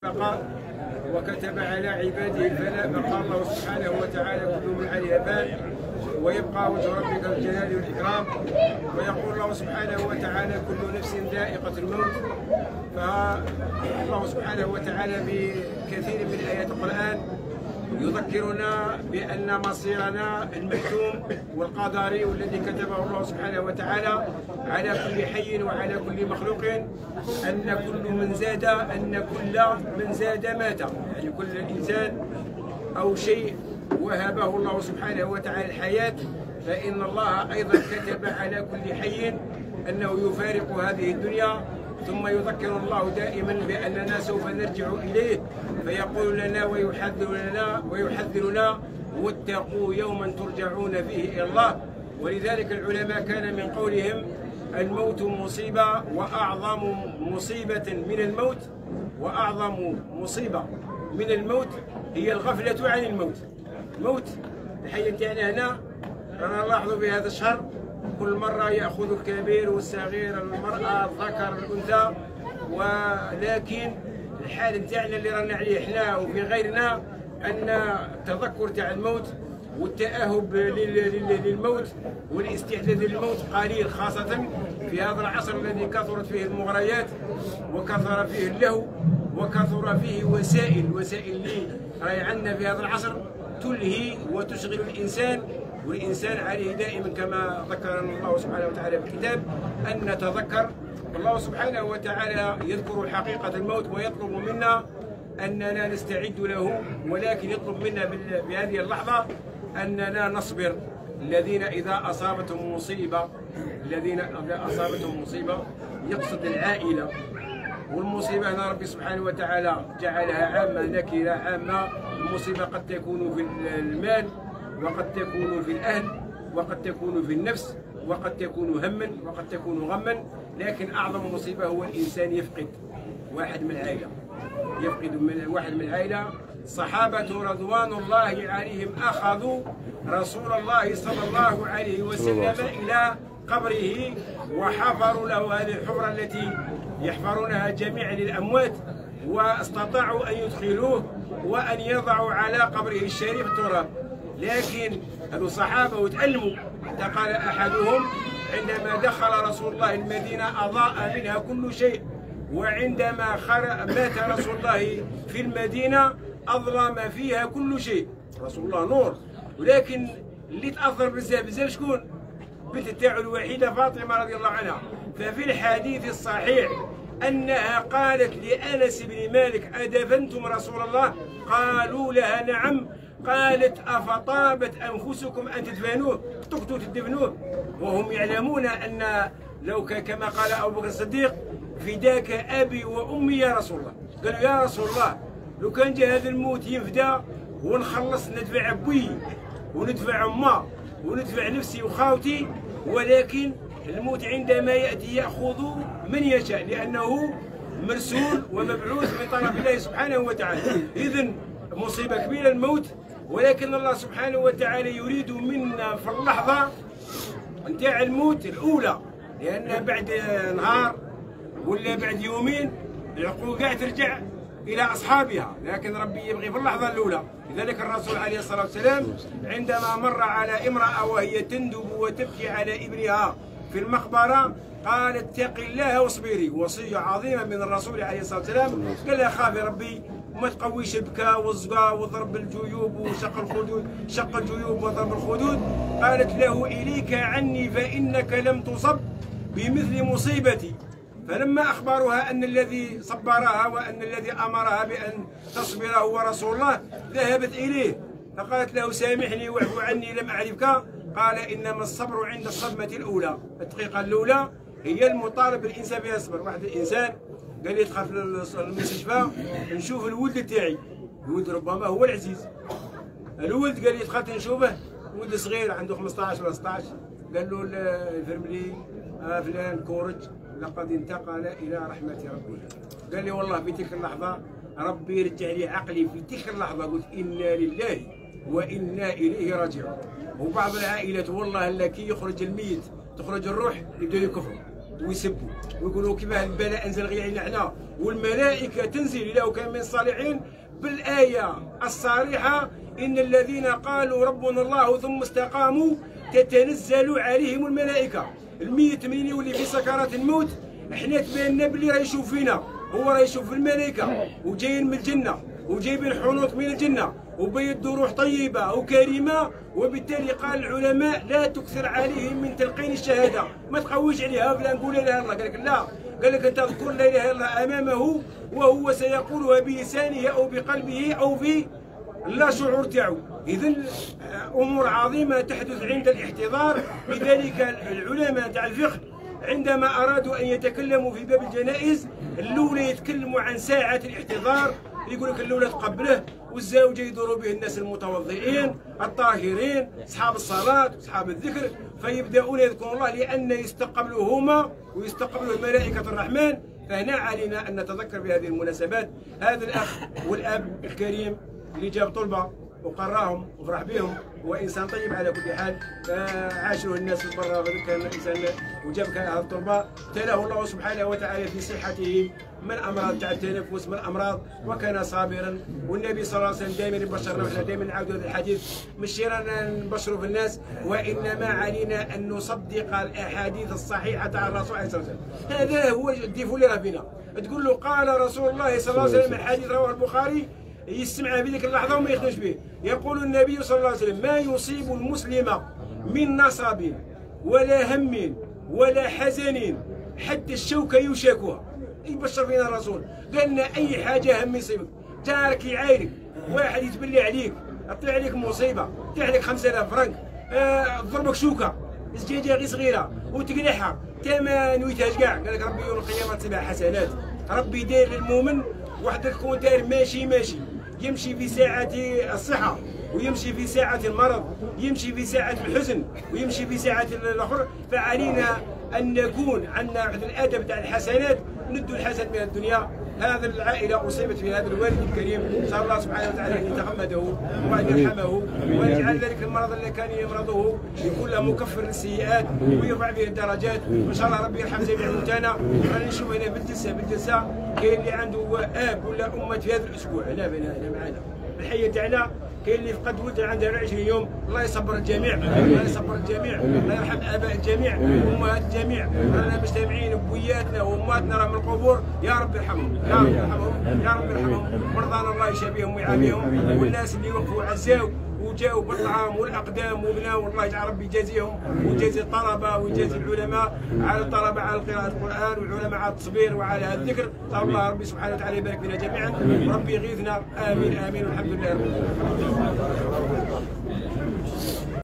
بقى وكتب على عباده الفناء فقال الله سبحانه وتعالى كل من عليها فان ويبقى وجه ربك ذو الجلال والإكرام. ويقول الله سبحانه وتعالى كل نفس ذائقة الموت. فالله سبحانه وتعالى بكثير من آيات القرآن يذكرنا بأن مصيرنا المحتوم والقدري والذي كتبه الله سبحانه وتعالى على كل حي وعلى كل مخلوق، أن كل من زاد مات، يعني كل إنسان أو شيء وهبه الله سبحانه وتعالى الحياة، فإن الله أيضا كتب على كل حي أنه يفارق هذه الدنيا. ثم يذكر الله دائما بأننا سوف نرجع إليه، فيقول لنا ويحذرنا واتقوا يوما ترجعون فيه إلى الله. ولذلك العلماء كان من قولهم الموت مصيبة، وأعظم مصيبة من الموت هي الغفلة عن الموت. الموت الحي نتاعنا هنا رانا نلاحظوا في هذا الشهر كل مرة يأخذ الكبير والصغير، المرأة الذكر الأنثى، ولكن الحال نتاعنا اللي رانا عليه احنا وفي غيرنا أن التذكر تاع الموت والتأهب للموت والاستعداد للموت قليل، خاصة في هذا العصر الذي كثرت فيه المغريات وكثر فيه اللهو وكثر فيه وسائل اللي راهي عندنا في هذا العصر تلهي وتشغل الإنسان. والإنسان عليه دائما كما ذكرنا الله سبحانه وتعالى في الكتاب أن نتذكر. الله سبحانه وتعالى يذكر حقيقة الموت ويطلب منا أننا نستعد له، ولكن يطلب منا بهذه اللحظة أننا نصبر. الذين إذا أصابتهم مصيبة يقصد العائلة، والمصيبة هنا ربي سبحانه وتعالى جعلها عامة نكرة عامة. المصيبة قد تكون في المال، وقد تكون في الأهل، وقد تكون في النفس، وقد تكون هما، وقد تكون غما. لكن أعظم مصيبة هو الإنسان يفقد واحد من العائلة. الصحابة رضوان الله عليهم أخذوا رسول الله صلى الله عليه وسلم إلى قبره وحفروا له هذه الحفرة التي يحفرونها جميعا للأموات، واستطاعوا أن يدخلوه وأن يضعوا على قبره الشريف التراب. لكن هذو الصحابة وتألموا، حتى قال أحدهم عندما دخل رسول الله المدينة أضاء منها كل شيء، وعندما مات رسول الله في المدينة أظلم فيها كل شيء. رسول الله نور، ولكن اللي تأثر بزاف شكون؟ بنت تاعو الوحيدة فاطمة رضي الله عنها. ففي الحديث الصحيح أنها قالت لأنس بن مالك أدفنتم رسول الله؟ قالوا لها نعم. قالت أفطابت أنفسكم أن تدفنوه؟ تقتلوا تدفنوه وهم يعلمون أن لو كما قال أبو بكر الصديق فداك أبي وأمي يا رسول الله. قالوا يا رسول الله لو كان جا هذا الموت يفدى ونخلص ندفع أبوي وندفع أمه وندفع نفسي وخاوتي، ولكن الموت عندما يأتي يأخذ من يشاء، لأنه مرسول ومبعوث من طرف الله سبحانه وتعالى. إذن مصيبة كبيرة الموت، ولكن الله سبحانه وتعالى يريد منا في اللحظة نتاع الموت الأولى، لأن بعد نهار ولا بعد يومين العقول قاعد ترجع إلى أصحابها، لكن ربي يبغي في اللحظة الأولى. لذلك الرسول عليه الصلاة والسلام عندما مر على امرأة وهي تندب وتبكي على ابنها في المقبرة قال اتق الله واصبري، وصية عظيمة من الرسول عليه الصلاة والسلام. قال لها خافي ربي وما تقويش البكاء والزقا وضرب الجيوب شق الجيوب وضرب الخدود. قالت له إليك عني فإنك لم تصب بمثل مصيبتي. فلما أخبرها أن الذي صبرها وأن الذي أمرها بأن تصبر هو رسول الله ذهبت إليه، فقالت له سامحني واعفو عني لم أعرفك. قال إنما الصبر عند الصدمة الأولى. الدقيقة الأولى هي المطالب الإنسان بها الصبر. واحد الإنسان قال لي دخل في المستشفى نشوف الولد تاعي، الولد ربما هو العزيز. الولد قال لي دخلت نشوفه ولد صغير عنده 15 ولا 16. قال له الفرملي فلان كورج لقد انتقل إلى رحمة ربه. قال لي والله في تلك اللحظة ربي رجع لي عقلي، في تلك اللحظة قلت إنا لله وإنا إليه راجعون. وبعض العائلات والله كي يخرج الميت تخرج الروح يبدأوا يكفروا، ويسبوا ويقولوا كيفاه البلاء انزل غير علينا حنا والملائكه تنزل الى كان من الصالحين بالايه الصريحه ان الذين قالوا ربنا الله ثم استقاموا تتنزل عليهم الملائكه. الميت منين يولي في سكرات الموت احنا تبان بلي راه يشوف فينا، هو راه يشوف الملائكه وجايين من الجنه وجايبين حنوط من الجنه وبيدوا روح طيبه وكريمه، وبالتالي قال العلماء لا تكثر عليهم من تلقين الشهاده، ما تقويش عليها بلا نقول لا اله الا الله. قال لك لا، قال لك انت اذكر لا اله الا الله امامه وهو سيقولها بلسانه او بقلبه او في لا شعور تاعو. اذا امور عظيمه تحدث عند الاحتضار. لذلك العلماء تاع الفقه عندما ارادوا ان يتكلموا في باب الجنائز الاولى يتكلموا عن ساعه الاحتضار، يقول لك الاولى تقبله والزوجه يدوروا به الناس المتوضئين الطاهرين اصحاب الصلاه اصحاب الذكر، فيبداون يذكرون الله لان يستقبلوهما ويستقبلوا ملائكه الرحمن. فهنا علينا ان نتذكر بهذه المناسبات هذا الاخ والاب الكريم اللي جاب طلبه وقراهم وفرح بهم، وانسان طيب على كل حال. عاشره الناس في برا، كان انسان وجاب هذه الطلبه ابتلاه الله سبحانه وتعالى في صحته من امراض تاع التنفس من امراض، وكان صابرا. والنبي صلى الله عليه وسلم دائما يبشرنا، وحنا دائما نعاودوا هذا الحديث، مش رانا نبشروا في الناس وانما علينا ان نصدق الاحاديث الصحيحه تاع الرسول عليه الصلاه والسلام. هذا هو الديفو اللي راه فينا، تقول له قال رسول الله صلى الله عليه وسلم، الحديث رواه البخاري، يسمعها في ذيك اللحظه وما يخرج به. يقول النبي صلى الله عليه وسلم: ما يصيب المسلم من نصب ولا هم ولا حزن حتى الشوكه يشاكها. يبشر فينا الرسول، قال لنا اي حاجه هم يصيبك، جارك يعايرك، واحد يتبلي عليك، طلع عليك مصيبه، طلع عليك 5000 فرنك، ضربك شوكه زجاجه غير صغيره وتقلعها تا نويتهاش كاع، قال لك ربي يوم القيامه 7 حسنات. ربي داير للمؤمن وحدك يكون داير ماشي يمشي في ساعة الصحة ويمشي في ساعة المرض، يمشي في ساعة الحزن ويمشي في ساعة الآخر. فعلينا أن نكون عندنا واحد الأدب تاع الحسنات، ندوا الحسن من الدنيا. هذه العائلة أصيبت في هذا الوالد الكريم، نسأل الله سبحانه وتعالى أن يتغمده وأن يرحمه ويجعل ذلك المرض الذي كان يمرضه يكون له مكفر للسيئات ويرفع به الدرجات. وإن شاء الله ربي يرحم جميع موتانا. رانا نشوف هنا بالجلسة كاين اللي عنده أب ولا أم في هذا الأسبوع هنا معنا الحية تاعنا، كاين اللي فقد ولد عنده 20 يوم. الله يصبر الجميع، الله يصبر الجميع، الله يرحم اباء الجميع وامهات الجميع. رانا مجتمعين بوياتنا وامهاتنا راه من القبور، يا رب يرحمهم، يا رب يرحمهم، يا رب يرحمهم. مرضانا الله يشافيهم ويعافيهم، والناس اللي وقفوا عزاو وجاوا بالطعام والاقدام وبناوا، والله يجعل ربي يجازيهم ويجازي الطلبه ويجازي العلماء على الطلبه على قراءه القران، والعلماء على التصبير وعلى الذكر. الله ربي سبحانه وتعالى يبارك فينا جميعا وربي يغيثنا. امين امين والحمد لله رب العالمين.